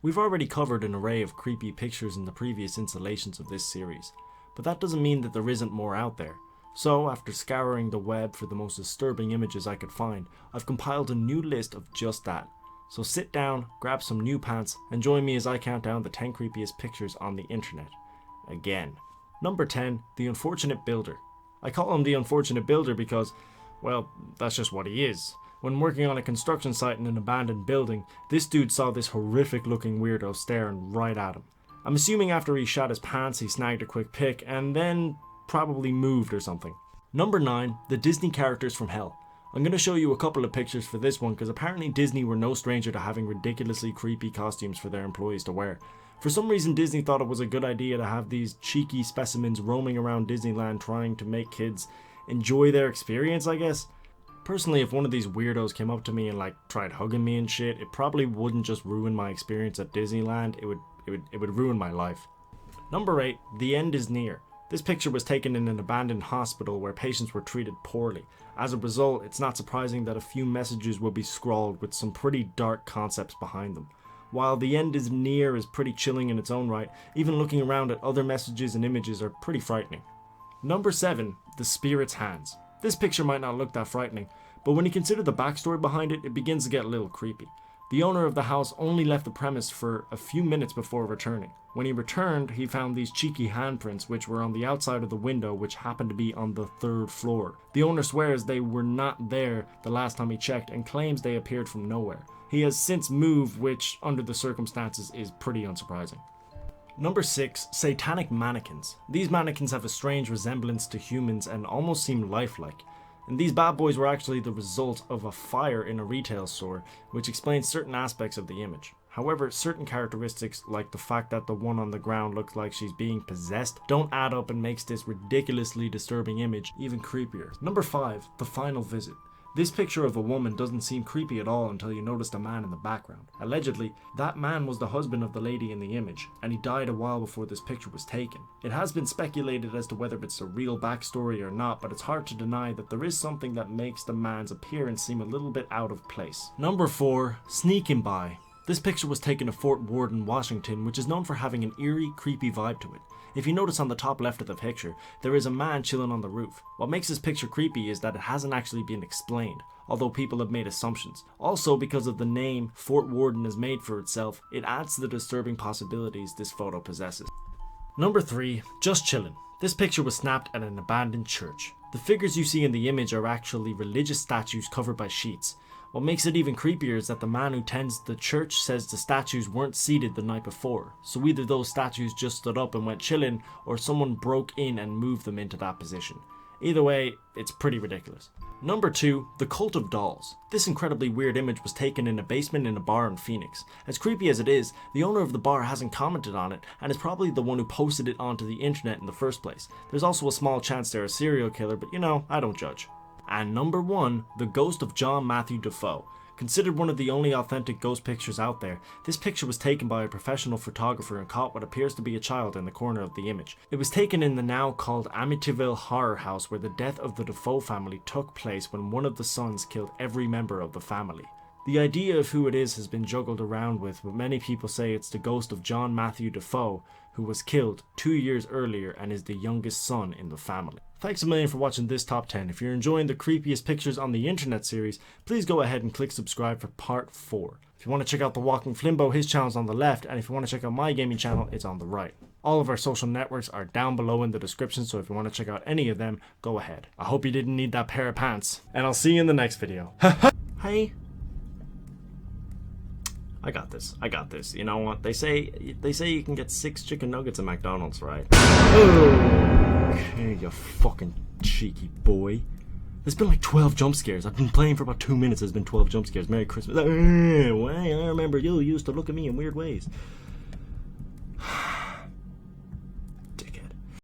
We've already covered an array of creepy pictures in the previous installations of this series, but that doesn't mean that there isn't more out there. So, after scouring the web for the most disturbing images I could find, I've compiled a new list of just that. So sit down, grab some new pants, and join me as I count down the 10 creepiest pictures on the internet. Again. Number 10, The Unfortunate Builder. I call him the Unfortunate Builder because, well, that's just what he is. When working on a construction site in an abandoned building, this dude saw this horrific looking weirdo staring right at him. I'm assuming after he shat his pants he snagged a quick pic and then probably moved or something. Number 9, The Disney Characters from Hell. I'm going to show you a couple of pictures for this one because apparently Disney were no stranger to having ridiculously creepy costumes for their employees to wear. For some reason Disney thought it was a good idea to have these cheeky specimens roaming around Disneyland trying to make kids enjoy their experience, I guess. Personally, if one of these weirdos came up to me and tried hugging me and shit, it probably wouldn't just ruin my experience at Disneyland, it would ruin my life. Number 8, The End is Near. This picture was taken in an abandoned hospital where patients were treated poorly. As a result, it's not surprising that a few messages will be scrawled with some pretty dark concepts behind them. While The End is Near is pretty chilling in its own right, even looking around at other messages and images are pretty frightening. Number 7, The Spirit's Hands. This picture might not look that frightening, but when you consider the backstory behind it, it begins to get a little creepy. The owner of the house only left the premise for a few minutes before returning. When he returned, he found these cheeky handprints which were on the outside of the window, which happened to be on the 3rd floor. The owner swears they were not there the last time he checked and claims they appeared from nowhere. He has since moved, which under the circumstances is pretty unsurprising. Number 6, Satanic Mannequins. These mannequins have a strange resemblance to humans and almost seem lifelike. And these bad boys were actually the result of a fire in a retail store, which explains certain aspects of the image. However, certain characteristics, like the fact that the one on the ground looks like she's being possessed, don't add up and makes this ridiculously disturbing image even creepier. Number 5, The Final Visit. This picture of a woman doesn't seem creepy at all until you notice the man in the background. Allegedly, that man was the husband of the lady in the image, and he died a while before this picture was taken. It has been speculated as to whether it's a real backstory or not, but it's hard to deny that there is something that makes the man's appearance seem a little bit out of place. Number 4, Sneaking By. This picture was taken of Fort Worden, Washington, which is known for having an eerie, creepy vibe to it. If you notice on the top left of the picture, there is a man chilling on the roof. What makes this picture creepy is that it hasn't actually been explained, although people have made assumptions. Also, because of the name Fort Worden has made for itself, it adds to the disturbing possibilities this photo possesses. Number 3, Just Chillin'. This picture was snapped at an abandoned church. The figures you see in the image are actually religious statues covered by sheets. What makes it even creepier is that the man who tends the church says the statues weren't seated the night before, so either those statues just stood up and went chillin', or someone broke in and moved them into that position. Either way, it's pretty ridiculous. Number 2, The Cult of Dolls. This incredibly weird image was taken in a basement in a bar in Phoenix. As creepy as it is, the owner of the bar hasn't commented on it, and is probably the one who posted it onto the internet in the first place. There's also a small chance they're a serial killer, but I don't judge. And number 1, The Ghost of John Matthew Defoe. Considered one of the only authentic ghost pictures out there, this picture was taken by a professional photographer and caught what appears to be a child in the corner of the image. It was taken in the now called Amityville Horror House, where the death of the Defoe family took place when one of the sons killed every member of the family. The idea of who it is has been juggled around with, but many people say it's the ghost of John Matthew Defoe, who was killed 2 years earlier and is the youngest son in the family. Thanks a million for watching this top 10. If you're enjoying the creepiest pictures on the internet series, please go ahead and click subscribe for part 4. If you want to check out the Walking Flimbo, his channel's on the left, and if you want to check out my gaming channel, it's on the right. All of our social networks are down below in the description, so if you want to check out any of them, go ahead. I hope you didn't need that pair of pants, and I'll see you in the next video. Hey. I got this. You know what? They say you can get 6 chicken nuggets at McDonald's, right? Okay, you fucking cheeky boy. There's been like 12 jump scares. I've been playing for about 2 minutes. There's been 12 jump scares. Merry Christmas. Well, I remember you used to look at me in weird ways.